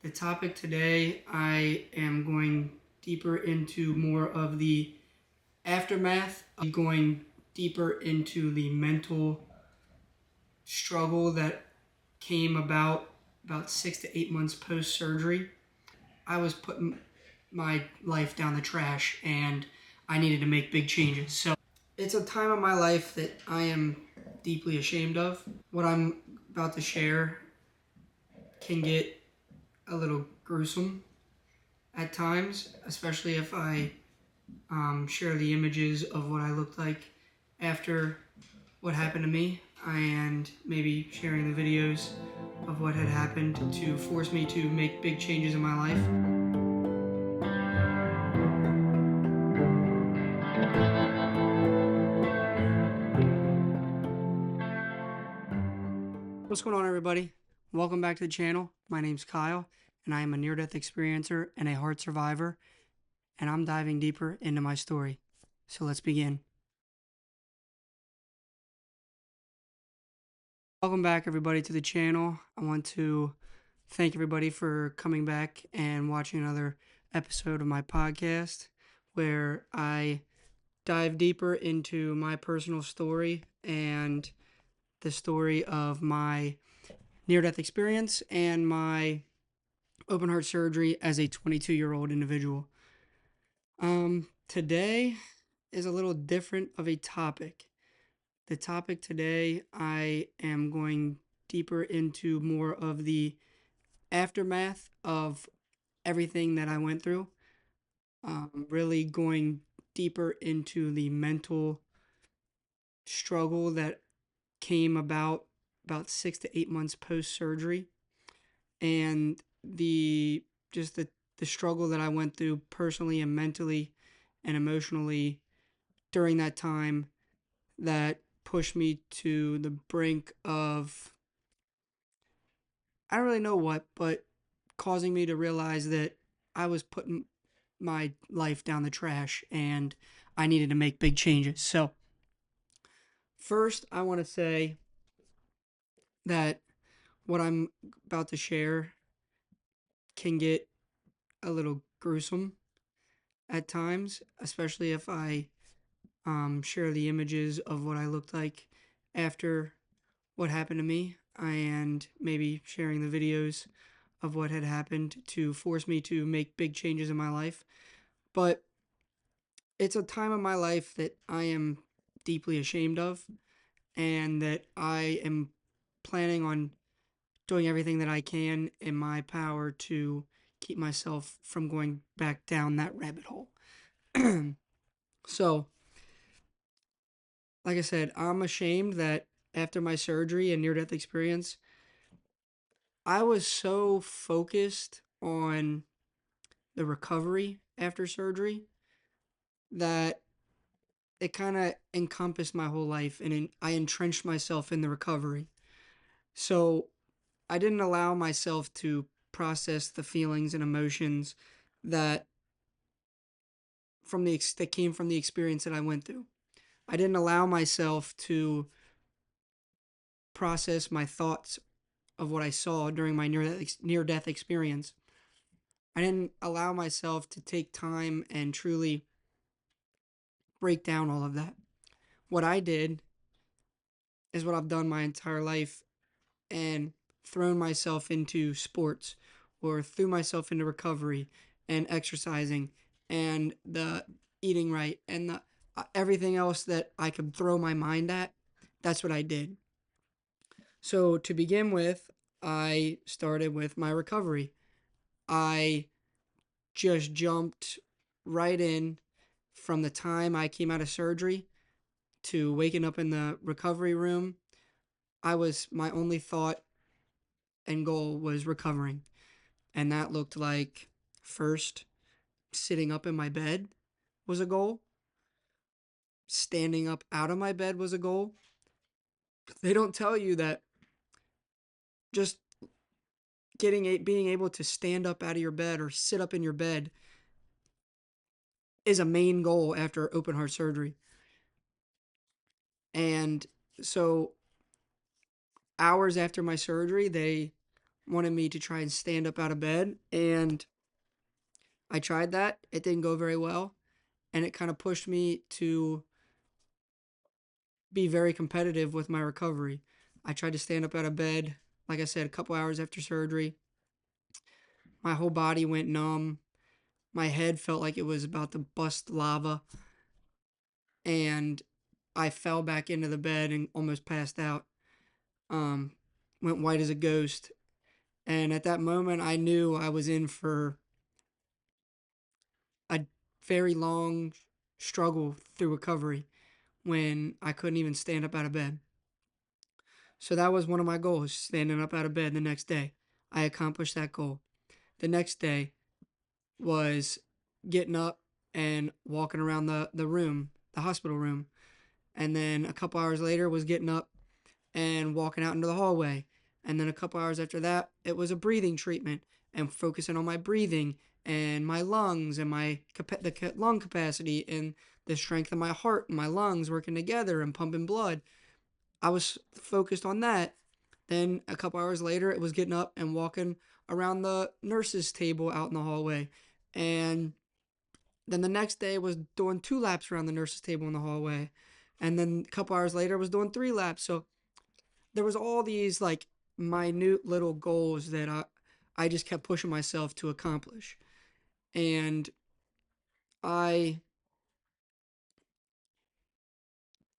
The topic today, I am going deeper into more of the aftermath, going deeper into the mental struggle that came about 6 to 8 months post surgery. I was putting my life down the trash and I needed to make big changes. So it's a time of my life that I am deeply ashamed of. What I'm about to share can get a little gruesome at times, especially if I share the images of what I looked like after what happened to me, and maybe sharing the videos of what had happened to force me to make big changes in my life. What's going on, everybody? Welcome back to the channel. My name's Kyle, and I am a near-death experiencer and a heart survivor, and I'm diving deeper into my story. So let's begin. Welcome back, everybody, to the channel. I want to thank everybody for coming back and watching another episode of my podcast where I dive deeper into my personal story and the story of my near-death experience and my open heart surgery as a 22-year-old individual. Today is a little different of a topic. The topic today, I am going deeper into more of the aftermath of everything that I went through. Really going deeper into the mental struggle that came about 6 to 8 months post surgery, and the struggle that I went through personally and mentally and emotionally during that time that pushed me to the brink of, I don't really know what, but causing me to realize that I was putting my life down the trash and I needed to make big changes. So, first, I want to say that what I'm about to share can get a little gruesome at times, especially if I share the images of what I looked like after what happened to me, and maybe sharing the videos of what had happened to force me to make big changes in my life. But it's a time of my life that I am deeply ashamed of, and that I am planning on doing everything that I can in my power to keep myself from going back down that rabbit hole. So, like I said, I'm ashamed that after my surgery and near death experience, I was so focused on the recovery after surgery that it kind of encompassed my whole life, and I entrenched myself in the recovery. So I didn't allow myself to process the feelings and emotions that that came from the experience that I went through. I didn't allow myself to process my thoughts of what I saw during my near death experience. I didn't allow myself to take time and truly break down all of that. What I did is what I've done my entire life, and thrown myself into sports or threw myself into recovery and exercising and the eating right and the everything else that I could throw my mind at. That's what I did. So to begin with, I started with my recovery. I just jumped right in from the time I came out of surgery to waking up in the recovery room. My only thought and goal was recovering. And that looked like, first, sitting up in my bed was a goal. Standing up out of my bed was a goal. They don't tell you that just being able to stand up out of your bed or sit up in your bed is a main goal after open heart surgery. And so hours after my surgery, they wanted me to try and stand up out of bed. And I tried that. It didn't go very well. And it kind of pushed me to be very competitive with my recovery. I tried to stand up out of bed, like I said, a couple hours after surgery. My whole body went numb. My head felt like it was about to bust lava. And I fell back into the bed and almost passed out. Um, Went white as a ghost. And at that moment, I knew I was in for a very long struggle through recovery when I couldn't even stand up out of bed. So that was one of my goals, standing up out of bed the next day. I accomplished that goal. The next day was getting up and walking around the room, the hospital room. And then a couple hours later was getting up and walking out into the hallway. And then a couple hours after that, it was a breathing treatment and focusing on my breathing and my lungs and the lung capacity and the strength of my heart and my lungs working together and pumping blood. I was focused on that. Then a couple hours later, it was getting up and walking around the nurse's table out in the hallway. And then the next day was doing 2 laps around the nurse's table in the hallway. And then a couple hours later, I was doing 3 laps. So there was all these like minute little goals that I just kept pushing myself to accomplish. And I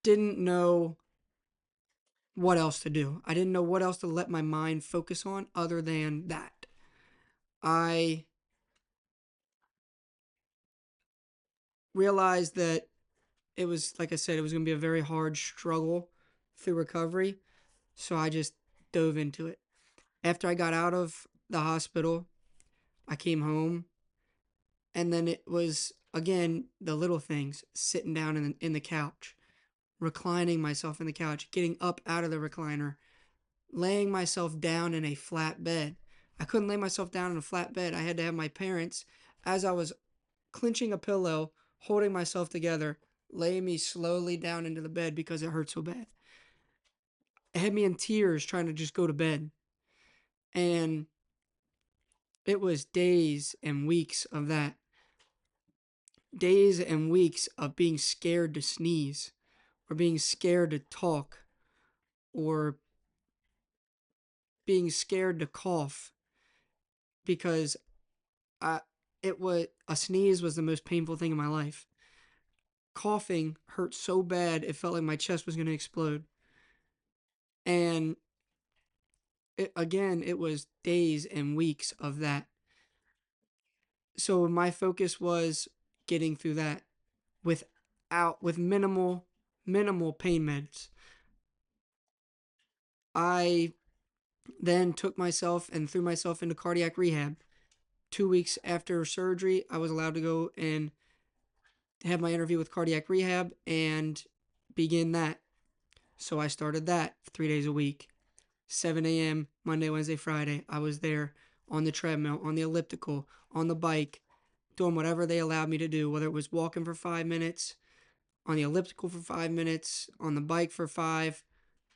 didn't know what else to do. I didn't know what else to let my mind focus on other than that. I realized that it was, like I said, it was going to be a very hard struggle through recovery. So I just dove into it. After I got out of the hospital, I came home. And then it was, again, the little things, sitting down in the couch, reclining myself in the couch, getting up out of the recliner, laying myself down in a flat bed. I couldn't lay myself down in a flat bed. I had to have my parents, as I was clenching a pillow, holding myself together, lay me slowly down into the bed because it hurt so bad. It had me in tears trying to just go to bed. And it was days and weeks of that. Days and weeks of being scared to sneeze or being scared to talk or being scared to cough because I it was a sneeze was the most painful thing in my life. Coughing hurt so bad it felt like my chest was going to explode. And it was days and weeks of that. So my focus was getting through that with minimal pain meds. I then took myself and threw myself into cardiac rehab. 2 weeks after surgery, I was allowed to go and have my interview with cardiac rehab and begin that. So I started that 3 days a week, 7 a.m., Monday, Wednesday, Friday. I was there on the treadmill, on the elliptical, on the bike, doing whatever they allowed me to do, whether it was walking for 5 minutes, on the elliptical for 5 minutes, on the bike for five,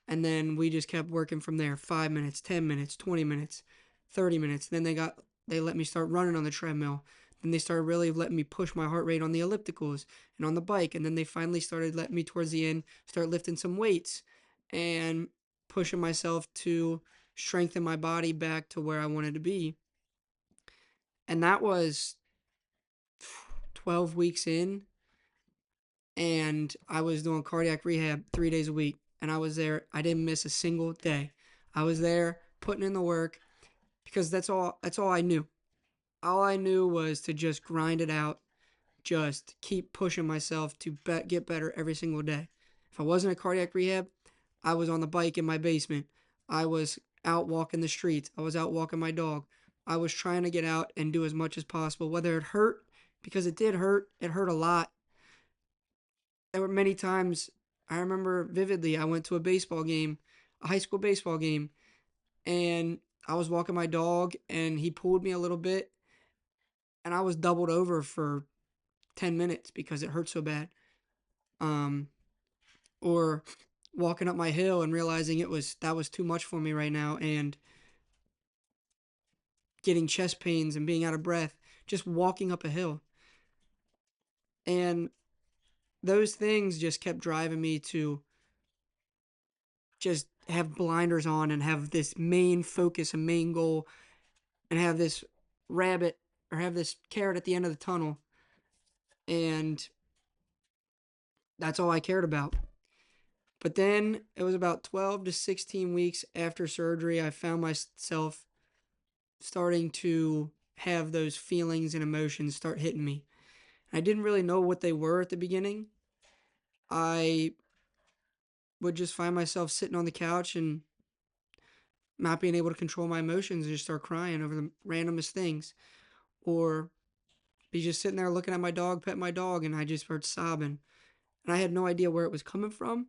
and then we just kept working from there. 5 minutes, 10 minutes, 20 minutes, 30 minutes. Then they let me start running on the treadmill. Then they started really letting me push my heart rate on the ellipticals and on the bike. And then they finally started letting me towards the end start lifting some weights and pushing myself to strengthen my body back to where I wanted to be. And that was 12 weeks in, and I was doing cardiac rehab 3 days a week. And I was there. I didn't miss a single day. I was there putting in the work because that's all I knew. All I knew was to just grind it out, just keep pushing myself to get better every single day. If I wasn't at cardiac rehab, I was on the bike in my basement. I was out walking the streets. I was out walking my dog. I was trying to get out and do as much as possible, whether it hurt, because it did hurt. It hurt a lot. There were many times, I remember vividly, I went to a baseball game, a high school baseball game, and I was walking my dog and he pulled me a little bit and I was doubled over for 10 minutes because it hurt so bad. Um, or walking up my hill and realizing that was too much for me right now, and getting chest pains and being out of breath just walking up a hill. And those things just kept driving me to just have blinders on and have this main focus and main goal and have this rabbit or have this carrot at the end of the tunnel. And that's all I cared about. But then it was about 12 to 16 weeks after surgery, I found myself starting to have those feelings and emotions start hitting me. I didn't really know what they were at the beginning. I would just find myself sitting on the couch and not being able to control my emotions and just start crying over the randomest things. Or be just sitting there looking at my dog, pet my dog, and I just start sobbing. And I had no idea where it was coming from.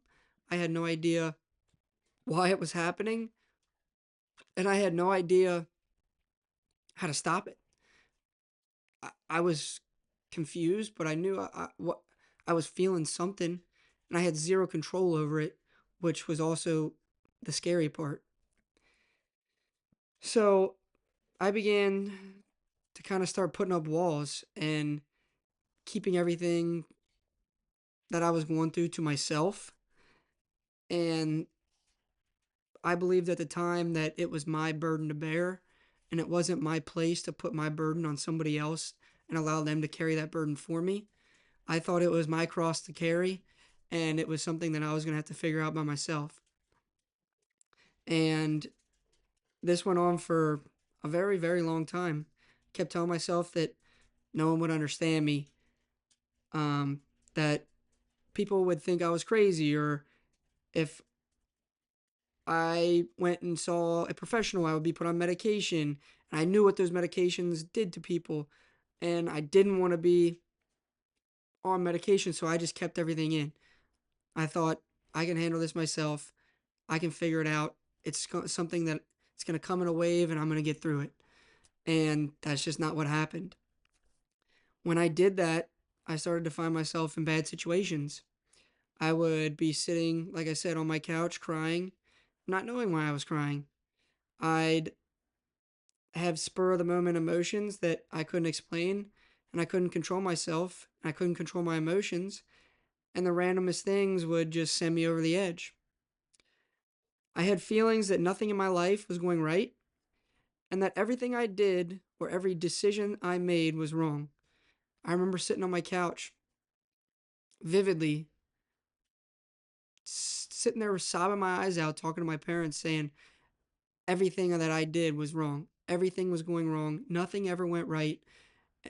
I had no idea why it was happening. And I had no idea how to stop it. I was confused, but I knew what I was feeling something, and I had zero control over it, which was also the scary part. So I began to kind of start putting up walls and keeping everything that I was going through to myself. And I believed at the time that it was my burden to bear, and it wasn't my place to put my burden on somebody else and allow them to carry that burden for me. I thought it was my cross to carry, and it was something that I was going to have to figure out by myself. And this went on for a very, very long time. Kept telling myself that no one would understand me, that people would think I was crazy, or if I went and saw a professional, I would be put on medication. And I knew what those medications did to people, and I didn't want to be on medication, so I just kept everything in. I thought, I can handle this myself. I can figure it out. It's something that it's going to come in a wave and I'm going to get through it. And that's just not what happened. When I did that, I started to find myself in bad situations. I would be sitting, like I said, on my couch crying, not knowing why I was crying. I'd have spur of the moment emotions that I couldn't explain, and I couldn't control myself, and I couldn't control my emotions, and the randomest things would just send me over the edge. I had feelings that nothing in my life was going right, and that everything I did or every decision I made was wrong. I remember sitting on my couch vividly, sitting there sobbing my eyes out, talking to my parents, saying everything that I did was wrong. Everything was going wrong. Nothing ever went right.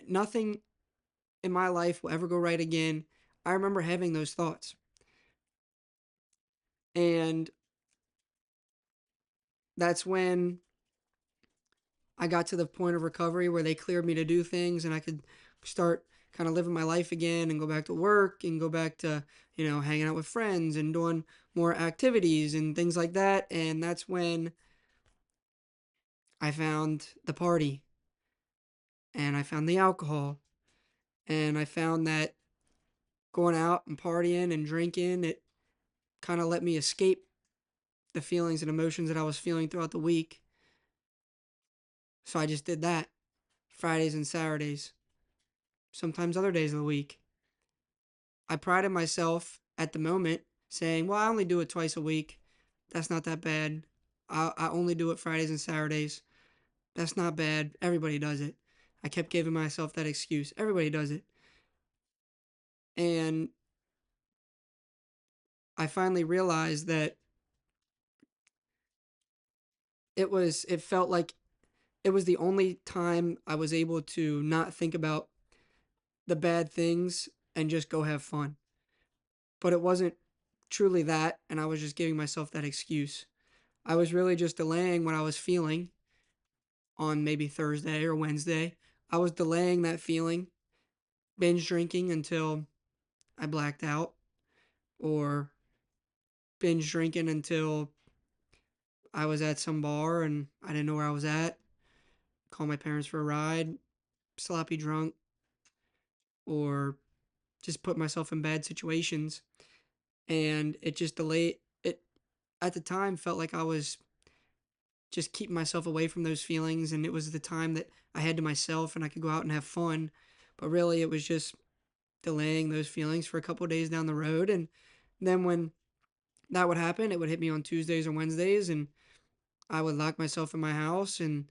Nothing in my life will ever go right again. I remember having those thoughts. And that's when I got to the point of recovery where they cleared me to do things and I could start kind of living my life again and go back to work and go back to, hanging out with friends and doing more activities and things like that. And that's when I found the party and I found the alcohol and I found that going out and partying and drinking, it kind of let me escape the feelings and emotions that I was feeling throughout the week. So I just did that Fridays and Saturdays, sometimes other days of the week. I prided myself at the moment saying, well, I only do it twice a week. That's not that bad. I only do it Fridays and Saturdays. That's not bad. Everybody does it. I kept giving myself that excuse. Everybody does it. And I finally realized that it felt like it was the only time I was able to not think about the bad things and just go have fun. But it wasn't truly that, and I was just giving myself that excuse. I was really just delaying what I was feeling on maybe Thursday or Wednesday. I was delaying that feeling, binge drinking until I blacked out, or binge drinking until I was at some bar and I didn't know where I was at, call my parents for a ride, sloppy drunk, or just put myself in bad situations. And it just delayed it. At the time felt like I was just keeping myself away from those feelings, and it was the time that I had to myself and I could go out and have fun. But really, it was just delaying those feelings for a couple of days down the road. And then when that would happen, it would hit me on Tuesdays or Wednesdays, and I would lock myself in my house and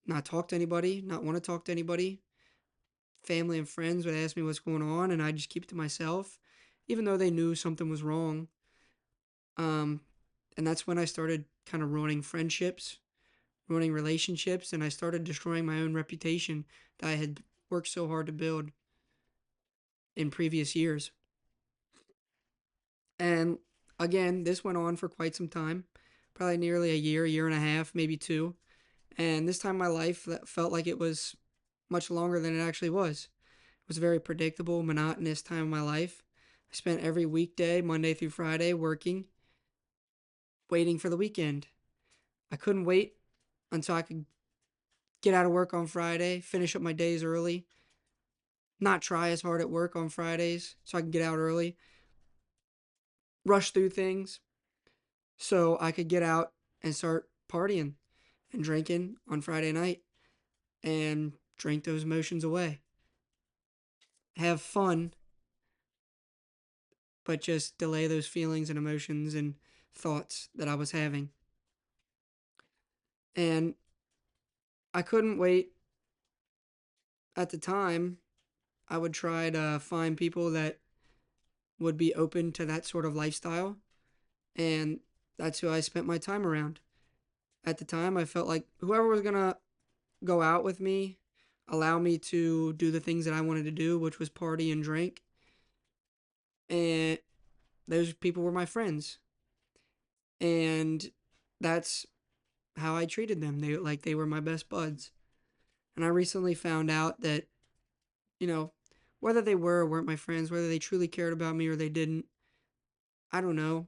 not talk to anybody, not want to talk to anybody. Family and friends would ask me what's going on, and I'd just keep it to myself, even though they knew something was wrong. Um, and that's when I started kind of ruining friendships, ruining relationships, and I started destroying my own reputation that I had worked so hard to build in previous years. And again, this went on for quite some time, probably nearly a year, year and a half, maybe two. And this time in my life that felt like it was much longer than it actually was. It was a very predictable, monotonous time of my life. I spent every weekday, Monday through Friday, working, waiting for the weekend. I couldn't wait until I could get out of work on Friday, finish up my days early, not try as hard at work on Fridays so I could get out early, rush through things so I could get out and start partying and drinking on Friday night and drink those emotions away. Have fun, but just delay those feelings and emotions and thoughts that I was having. And I couldn't wait at the time. I would try to find people that would be open to that sort of lifestyle. And that's who I spent my time around. At the time, I felt like whoever was going to go out with me, allow me to do the things that I wanted to do, which was party and drink. And those people were my friends. And that's how I treated them. They were my best buds. And I recently found out that, you know, whether they were or weren't my friends, whether they truly cared about me or they didn't, I don't know.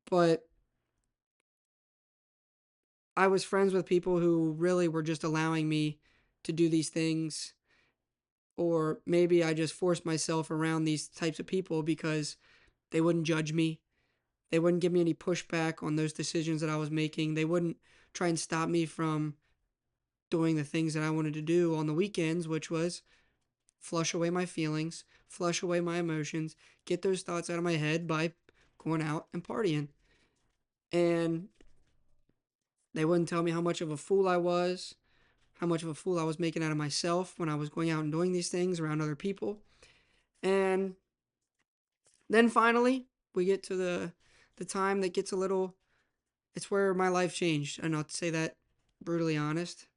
But I was friends with people who really were just allowing me to do these things, or maybe I just forced myself around these types of people because they wouldn't judge me. They wouldn't give me any pushback on those decisions that I was making. They wouldn't try and stop me from doing the things that I wanted to do on the weekends, which was flush away my feelings, flush away my emotions, get those thoughts out of my head by going out and partying. And they wouldn't tell me how much of a fool I was, how much of a fool I was making out of myself when I was going out and doing these things around other people. And then finally, we get to the time that gets a little, it's where my life changed. And I'll say that brutally honest.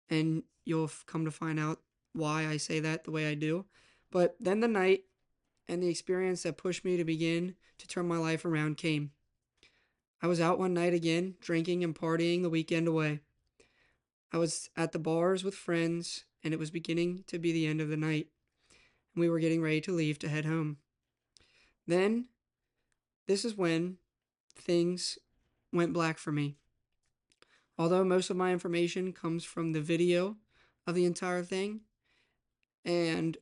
And you'll come to find out why I say that the way I do. But then the night and the experience that pushed me to begin to turn my life around came. I was out one night again, drinking and partying the weekend away. I was at the bars with friends, and it was beginning to be the end of the night, and we were getting ready to leave to head home. Then, this is when things went black for me. Although most of my information comes from the video of the entire thing and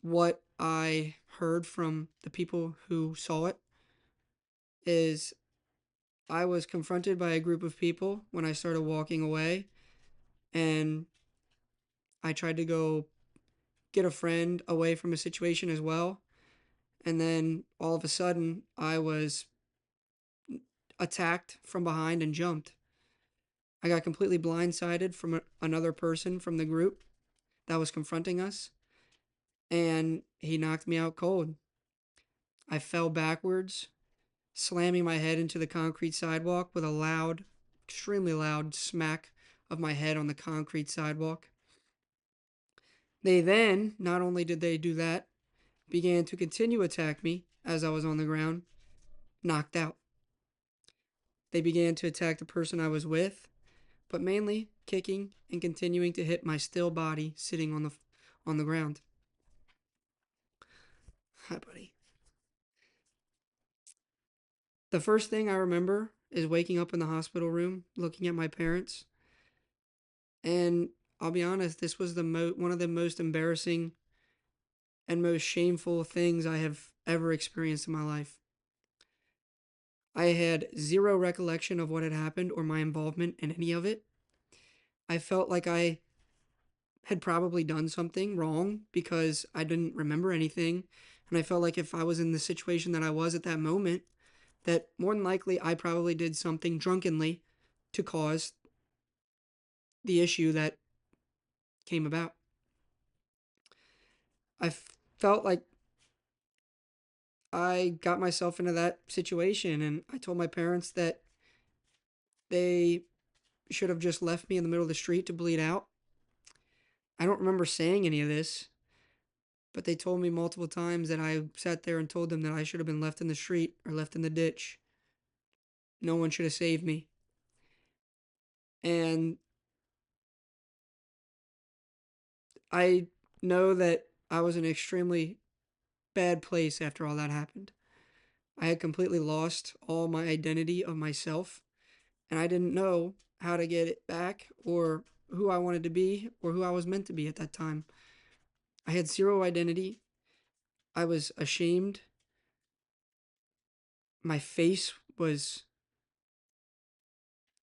what I heard from the people who saw it, is I was confronted by a group of people when I started walking away, and I tried to go get a friend away from a situation as well. And then all of a sudden, I was attacked from behind and jumped. I got completely blindsided from another person from the group that was confronting us, and he knocked me out cold. I fell backwards, slamming my head into the concrete sidewalk with a loud, extremely loud smack of my head on the concrete sidewalk. They then, not only did they do that, began to continue attack me as I was on the ground, knocked out. They began to attack the person I was with, but mainly kicking and continuing to hit my still body sitting on the ground. Hi, buddy. The first thing I remember is waking up in the hospital room, looking at my parents, and I'll be honest, this was one of the most embarrassing and most shameful things I have ever experienced in my life. I had zero recollection of what had happened or my involvement in any of it. I felt like I had probably done something wrong because I didn't remember anything. And I felt like if I was in the situation that I was at that moment, that more than likely I probably did something drunkenly to cause the issue that came about. I felt like I got myself into that situation, and I told my parents that they should have just left me in the middle of the street to bleed out. I don't remember saying any of this, but they told me multiple times that I sat there and told them that I should have been left in the street or left in the ditch. No one should have saved me. And I know that I was in an extremely bad place after all that happened. I had completely lost all my identity of myself, and I didn't know how to get it back or who I wanted to be or who I was meant to be at that time. I had zero identity. I was ashamed. My face was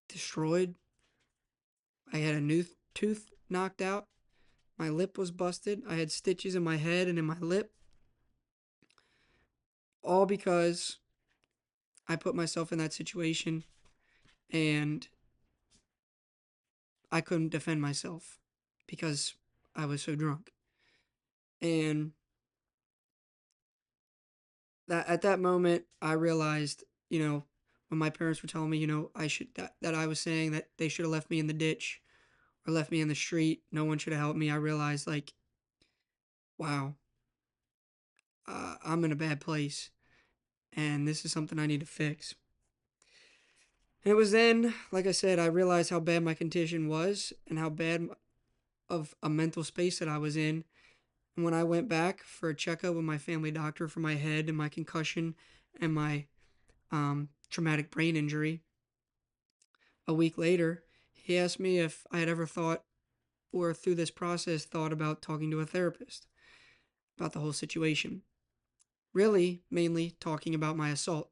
destroyed. I had a new tooth knocked out. My lip was busted. I had stitches in my head and in my lip. All because I put myself in that situation and I couldn't defend myself because I was so drunk. And that at that moment I realized, when my parents were telling me, that I was saying that they should have left me in the ditch or left me in the street, no one should have helped me. I realized, like, wow, I'm in a bad place and this is something I need to fix. And it was then, like I said, I realized how bad my condition was and how bad of a mental space that I was in. And when I went back for a checkup with my family doctor for my head and my concussion and my traumatic brain injury, a week later, he asked me if I had ever thought or through this process thought about talking to a therapist about the whole situation. Really, mainly talking about my assault.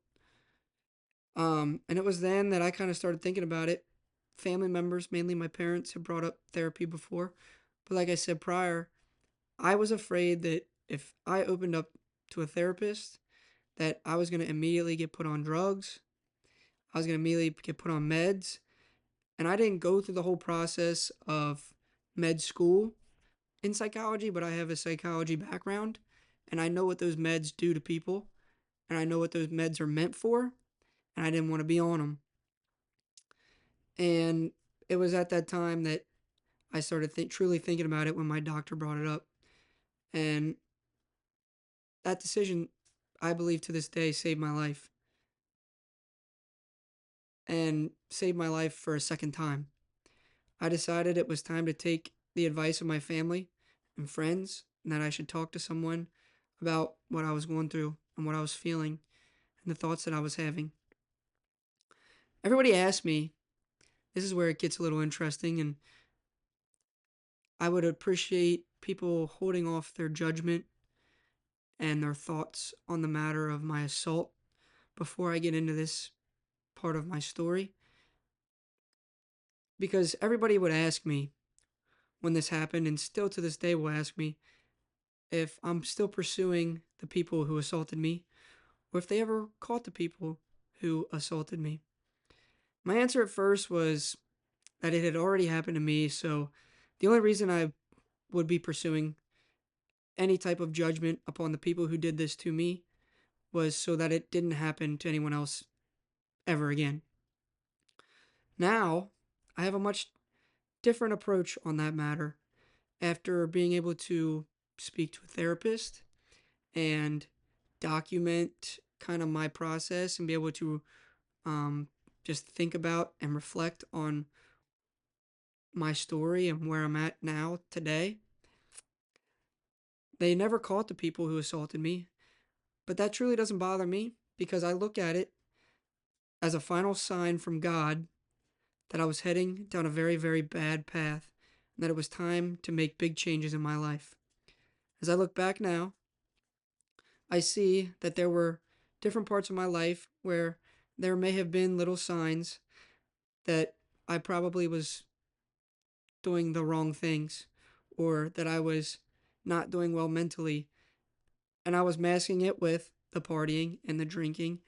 And it was then that I kind of started thinking about it. Family members, mainly my parents, had brought up therapy before. But like I said prior, I was afraid that if I opened up to a therapist, that I was going to immediately get put on drugs. I was going to immediately get put on meds. And I didn't go through the whole process of med school in psychology, but I have a psychology background. And I know what those meds do to people. And I know what those meds are meant for. And I didn't want to be on them. And it was at that time that I started truly thinking about it when my doctor brought it up. And that decision, I believe to this day, saved my life. And saved my life for a second time. I decided it was time to take the advice of my family and friends and that I should talk to someone about what I was going through and what I was feeling and the thoughts that I was having. Everybody asked me, this is where it gets a little interesting, and I would appreciate people holding off their judgment and their thoughts on the matter of my assault before I get into this part of my story. Because everybody would ask me when this happened, and still to this day will ask me if I'm still pursuing the people who assaulted me, or if they ever caught the people who assaulted me. My answer at first was that it had already happened to me, so the only reason I would be pursuing any type of judgment upon the people who did this to me was so that it didn't happen to anyone else ever again. Now, I have a much different approach on that matter after being able to speak to a therapist and document kind of my process and be able to um, just think about and reflect on my story and where I'm at now today. They never caught the people who assaulted me, but that truly doesn't bother me because I look at it as a final sign from God that I was heading down a very, very bad path and that it was time to make big changes in my life. As I look back now, I see that there were different parts of my life where there may have been little signs that I probably was doing the wrong things or that I was not doing well mentally. And I was masking it with the partying and the drinking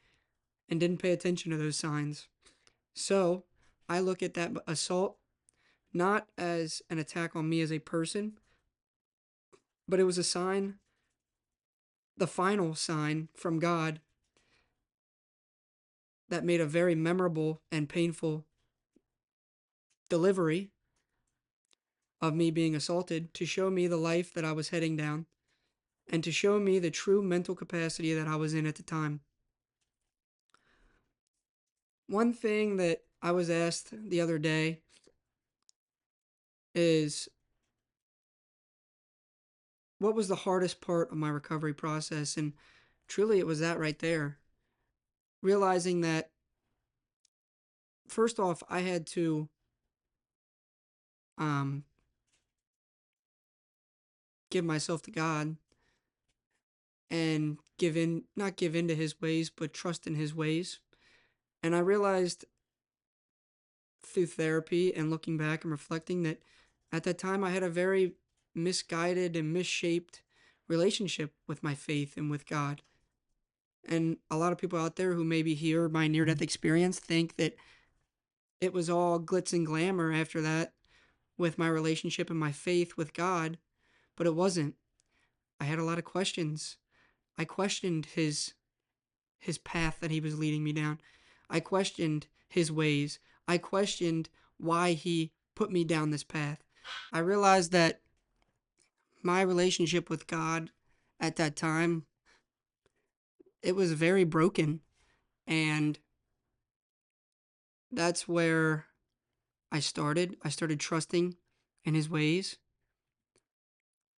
and didn't pay attention to those signs. So I look at that assault not as an attack on me as a person, but it was a sign, the final sign from God that made a very memorable and painful delivery of me being assaulted to show me the life that I was heading down and to show me the true mental capacity that I was in at the time. One thing that I was asked the other day is, what was the hardest part of my recovery process? And truly, it was that right there. Realizing that, first off, I had to um, give myself to God and not give in to his ways, but trust in his ways. And I realized through therapy and looking back and reflecting that at that time I had a very misguided and misshaped relationship with my faith and with God. And a lot of people out there who maybe hear my near death experience think that it was all glitz and glamour after that with my relationship and my faith with God, but it wasn't. I had a lot of questions. I questioned his path that he was leading me down. I questioned his ways. I questioned why he put me down this path. I realized that my relationship with God at that time, it was very broken, and that's where I started trusting in his ways.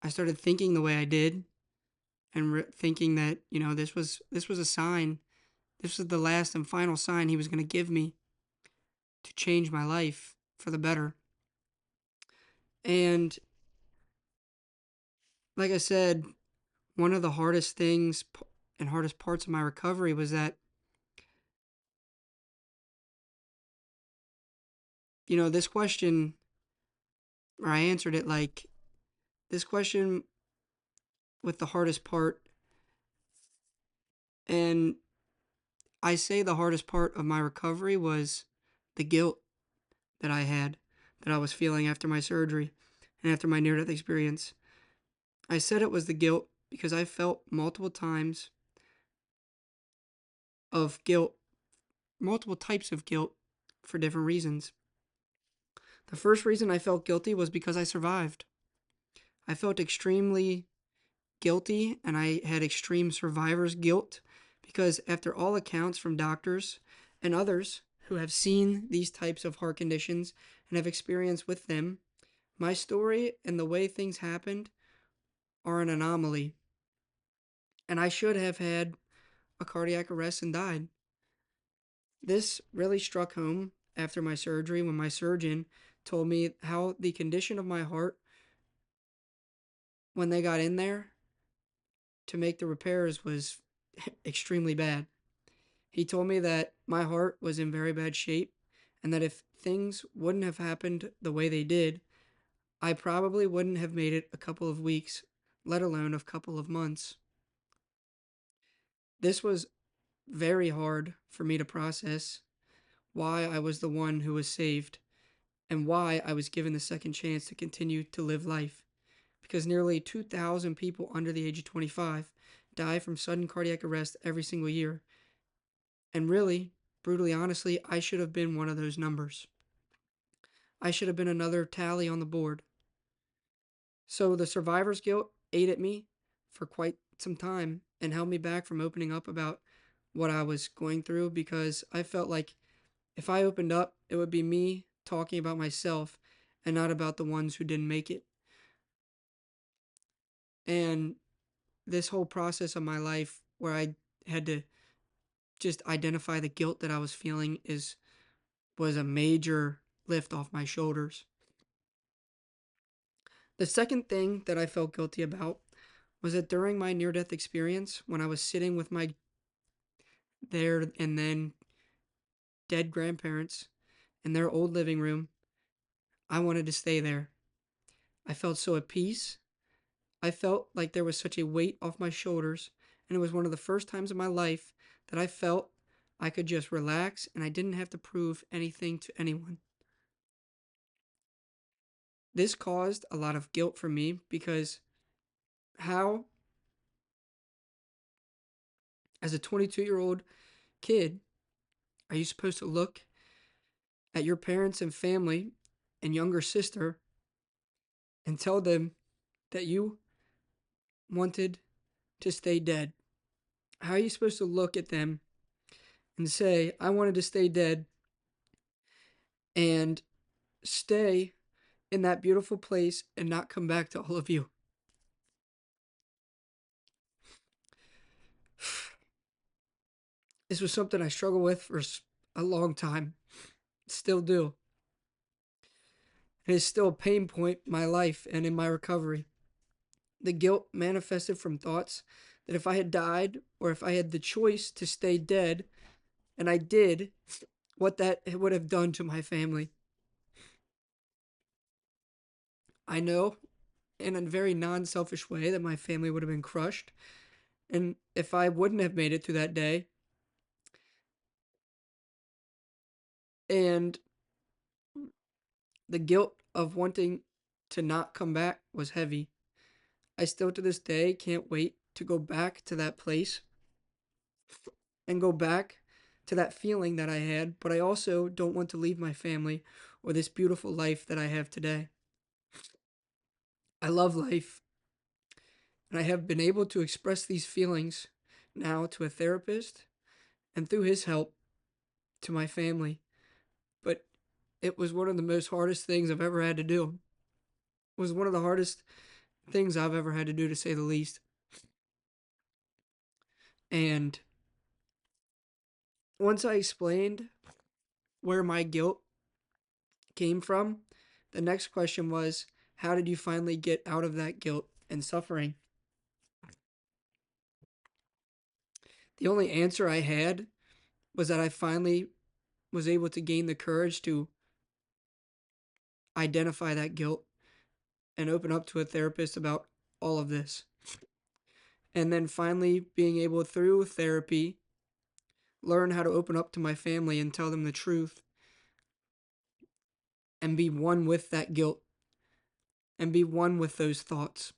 I started thinking the way I did and thinking that, this was a sign. This was the last and final sign he was going to give me to change my life for the better. And like I said, one of the hardest things and hardest parts of my recovery was that, this question, or I answered it like this question with the hardest part. And I say the hardest part of my recovery was the guilt that I had, that I was feeling after my surgery and after my near death experience. I said it was the guilt because I felt multiple times of guilt, multiple types of guilt for different reasons. The first reason I felt guilty was because I survived. I felt extremely guilty and I had extreme survivor's guilt because, after all accounts from doctors and others who have seen these types of heart conditions and have experienced with them, my story and the way things happened are an anomaly. And I should have had a cardiac arrest and died. This really struck home after my surgery when my surgeon told me how the condition of my heart when they got in there to make the repairs was extremely bad. He told me that my heart was in very bad shape and that if things wouldn't have happened the way they did, I probably wouldn't have made it a couple of weeks, let alone a couple of months. This was very hard for me to process, why I was the one who was saved and why I was given the second chance to continue to live life. Because nearly 2,000 people under the age of 25 die from sudden cardiac arrest every single year. And really, brutally honestly, I should have been one of those numbers. I should have been another tally on the board. So the survivor's guilt ate at me for quite some time and held me back from opening up about what I was going through, because I felt like if I opened up, it would be me talking about myself and not about the ones who didn't make it. And this whole process of my life where I had to just identify the guilt that I was feeling was a major lift off my shoulders. The second thing that I felt guilty about was that during my near death experience, when I was sitting with my there and then dead grandparents in their old living room, I wanted to stay there. I felt so at peace. I felt like there was such a weight off my shoulders, and it was one of the first times in my life that I felt I could just relax and I didn't have to prove anything to anyone. This caused a lot of guilt for me because how, as a 22-year-old kid, are you supposed to look at your parents and family and younger sister and tell them that you wanted to stay dead? How are you supposed to look at them and say, I wanted to stay dead and stay in that beautiful place and not come back to all of you? This was something I struggled with for a long time, still do. It is still a pain point in my life and in my recovery. The guilt manifested from thoughts that if I had died or if I had the choice to stay dead, and I did, what that would have done to my family. I know in a very non selfish way that my family would have been crushed. And if I wouldn't have made it through that day, and the guilt of wanting to not come back was heavy. I still to this day can't wait to go back to that place and go back to that feeling that I had, but I also don't want to leave my family or this beautiful life that I have today. I love life, and I have been able to express these feelings now to a therapist and through his help to my family. But it was one of the most hardest things I've ever had to do. It was one of the hardest things I've ever had to do, to say the least. And once I explained where my guilt came from, the next question was, how did you finally get out of that guilt and suffering? The only answer I had was that I finally was able to gain the courage to identify that guilt and open up to a therapist about all of this. And then finally being able, through therapy, learn how to open up to my family and tell them the truth and be one with that guilt and be one with those thoughts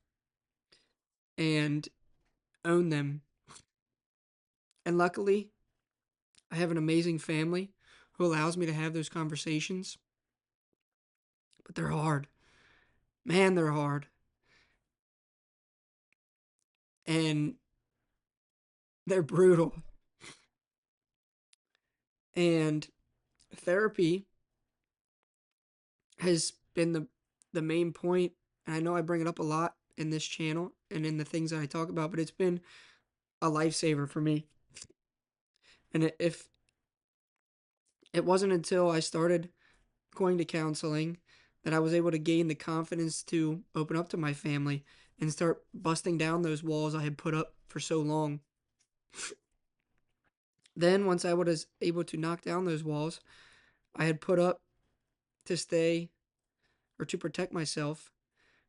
and own them. And luckily, I have an amazing family who allows me to have those conversations, but they're hard. Man, they're hard. And they're brutal. And therapy has been the main point, and I know I bring it up a lot in this channel and in the things that I talk about, but it's been a lifesaver for me. And if it wasn't until I started going to counseling that I was able to gain the confidence to open up to my family and start busting down those walls I had put up for so long. Then, once I was able to knock down those walls I had put up to stay or to protect myself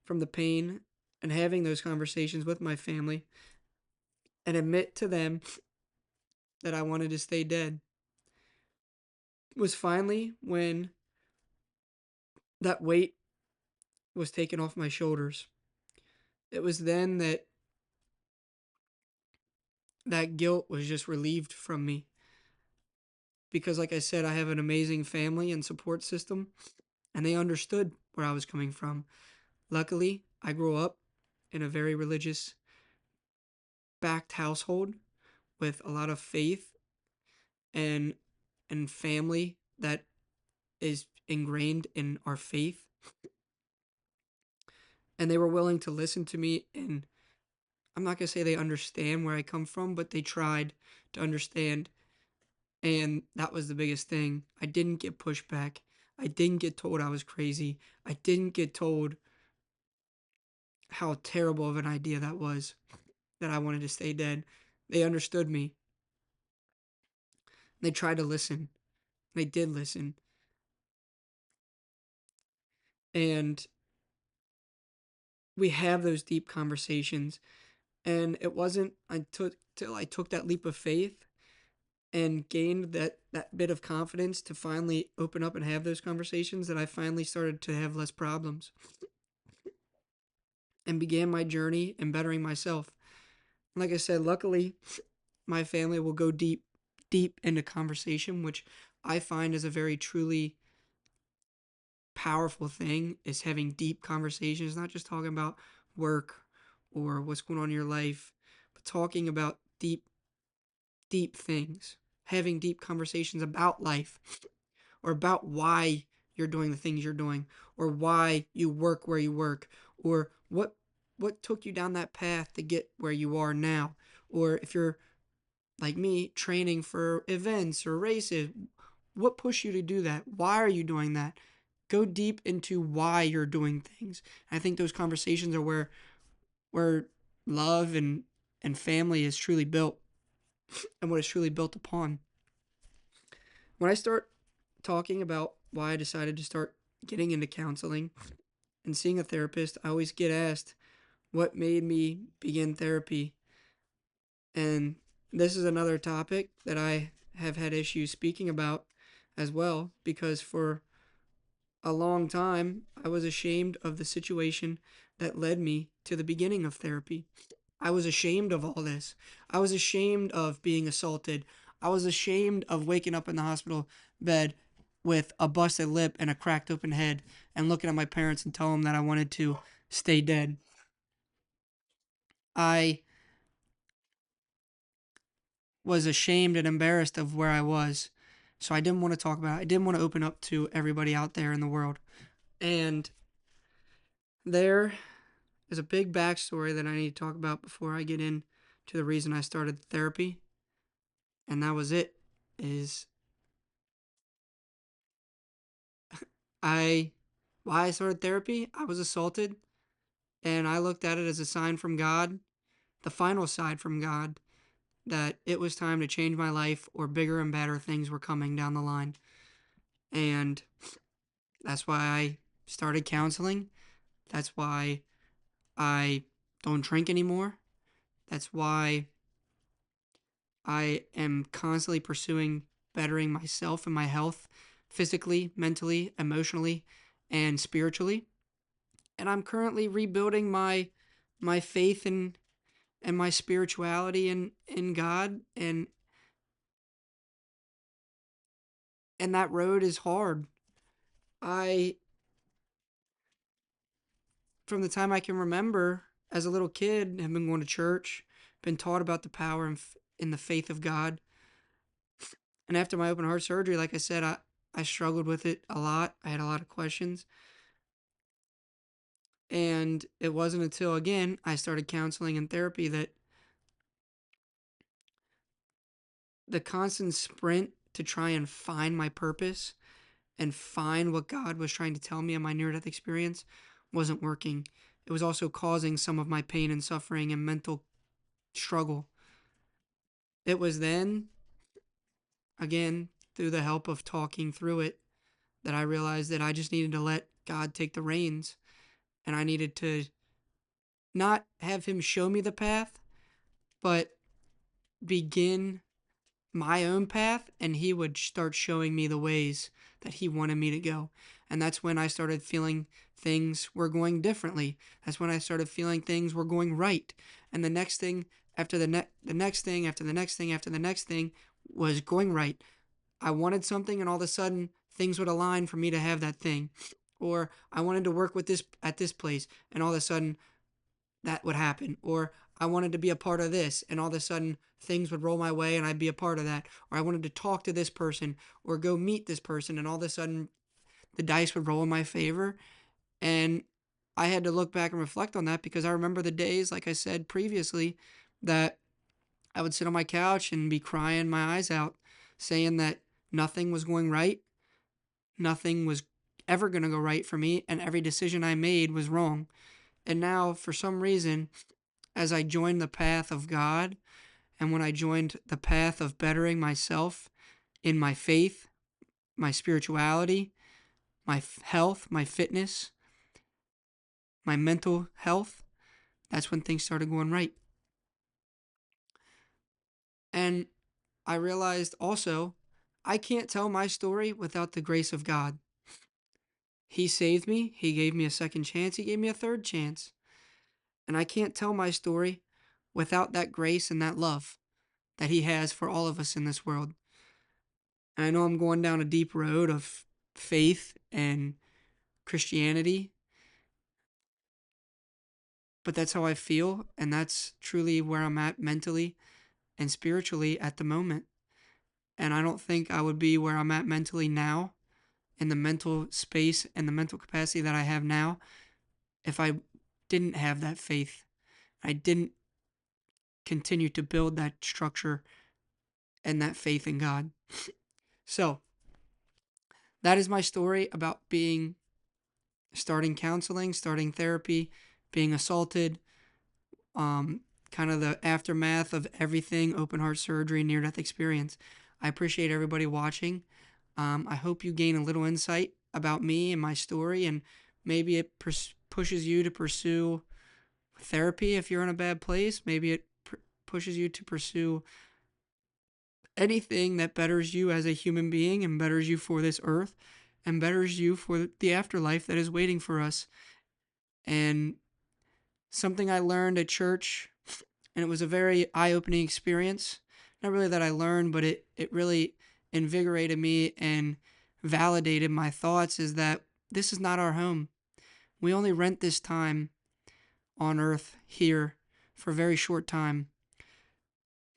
from the pain and having those conversations with my family and admit to them that I wanted to stay dead, was finally when that weight was taken off my shoulders. It was then that that guilt was just relieved from me. Because, like I said, I have an amazing family and support system, and they understood where I was coming from. Luckily, I grew up in a very religious backed household with a lot of faith and family that is ingrained in our faith, and they were willing to listen to me. And I'm not going to say they understand where I come from, but they tried to understand. And that was the biggest thing. I didn't get pushback. I didn't get told I was crazy. I didn't get told how terrible of an idea that was, that I wanted to stay dead. They understood me. They tried to listen. They did listen. And we have those deep conversations. And it wasn't till I took that leap of faith and gained that bit of confidence to finally open up and have those conversations that I finally started to have less problems and began my journey in bettering myself. Like I said, luckily, my family will go deep into conversation, which I find is a very truly powerful thing, is having deep conversations, not just talking about work or what's going on in your life, but talking about deep things, having deep conversations about life or about why you're doing the things you're doing, or why you work where you work, or what took you down that path to get where you are now, or if you're like me training for events or races, what pushed you to do that? Why are you doing that? Go deep into why you're doing things. I think those conversations are where love and family is truly built and what is truly built upon. When I start talking about why I decided to start getting into counseling and seeing a therapist, I always get asked what made me begin therapy. And this is another topic that I have had issues speaking about as well, because for a long time I was ashamed of the situation that led me to the beginning of therapy. I was ashamed of all this. I was ashamed of being assaulted. I was ashamed of waking up in the hospital bed with a busted lip and a cracked open head and looking at my parents and telling them that I wanted to stay dead. I was ashamed and embarrassed of where I was. So I didn't want to talk about it. I didn't want to open up to everybody out there in the world. And there is a big backstory that I need to talk about before I get in to the reason I started therapy. And that was it. Is I why I started therapy? I was assaulted and I looked at it as a sign from God, the final sign from God, that it was time to change my life or bigger and better things were coming down the line. And that's why I started counseling. That's why I don't drink anymore. That's why I am constantly pursuing bettering myself and my health physically, mentally, emotionally, and spiritually. And I'm currently rebuilding my faith and my spirituality in God, and that road is hard. I From the time I can remember as a little kid have been going to church, been taught about the power in the faith of God. And after my open heart surgery, like I said, I struggled with it a lot. I had a lot of questions. And it wasn't until, again, I started counseling and therapy that the constant sprint to try and find my purpose and find what God was trying to tell me in my near death experience wasn't working. It was also causing some of my pain and suffering and mental struggle. It was then, again, through the help of talking through it, that I realized that I just needed to let God take the reins and I needed to not have Him show me the path, but begin my own path and He would start showing me the ways that He wanted me to go. And that's when I started feeling things were going differently. That's when I started feeling things were going right. And the next thing after the next thing after the next thing after the next thing was going right. I wanted something and all of a sudden things would align for me to have that thing. Or I wanted to work with this at this place and all of a sudden that would happen. Or I wanted to be a part of this, and all of a sudden things would roll my way and I'd be a part of that. Or I wanted to talk to this person or go meet this person, and all of a sudden the dice would roll in my favor. And I had to look back and reflect on that because I remember the days, like I said previously, that I would sit on my couch and be crying my eyes out, saying that nothing was going right, nothing was ever going to go right for me, and every decision I made was wrong. And now, for some reason, as I joined the path of God, and when I joined the path of bettering myself in my faith, my spirituality, my health, my fitness, my mental health, that's when things started going right. And I realized also, I can't tell my story without the grace of God. He saved me. He gave me a second chance. He gave me a third chance. And I can't tell my story without that grace and that love that He has for all of us in this world. And I know I'm going down a deep road of faith and Christianity, but that's how I feel. And that's truly where I'm at mentally and spiritually at the moment. And I don't think I would be where I'm at mentally now, in the mental space and the mental capacity that I have now, if I didn't have that faith. I didn't continue to build that structure and that faith in God. So, that is my story about starting counseling, starting therapy, being assaulted, kind of the aftermath of everything, open heart surgery, near death experience. I appreciate everybody watching. I hope you gain a little insight about me and my story, and maybe it pushes you to pursue therapy if you're in a bad place. Maybe it pushes you to pursue anything that betters you as a human being and betters you for this earth and betters you for the afterlife that is waiting for us. And something I learned at church, and it was a very eye-opening experience. Not really that I learned, but it really invigorated me and validated my thoughts, is that this is not our home. We only rent this time on earth here for a very short time.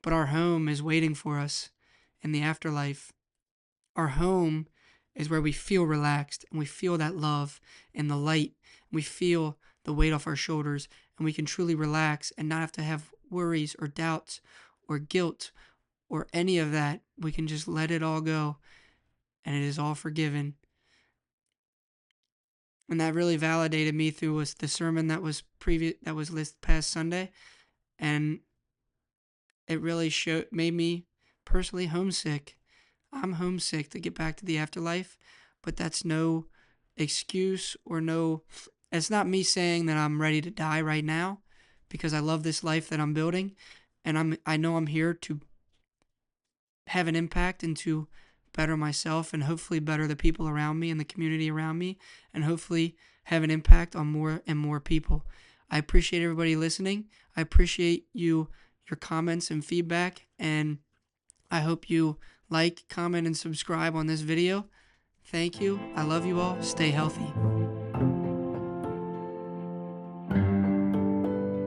But our home is waiting for us in the afterlife. Our home is where we feel relaxed and we feel that love and the light. And we feel the weight off our shoulders, and we can truly relax and not have to have worries or doubts or guilt or any of that. We can just let it all go, and it is all forgiven. And that really validated me through the sermon that was this past Sunday, and it really made me personally homesick. I'm homesick to get back to the afterlife, but that's no excuse or it's not me saying that I'm ready to die right now, because I love this life that I'm building, and I know I'm here to have an impact and to better myself and hopefully better the people around me and the community around me, and hopefully have an impact on more and more people. I appreciate everybody listening. I appreciate your comments and feedback, and I hope you like, comment, and subscribe on this video. Thank you. I love you all. Stay healthy.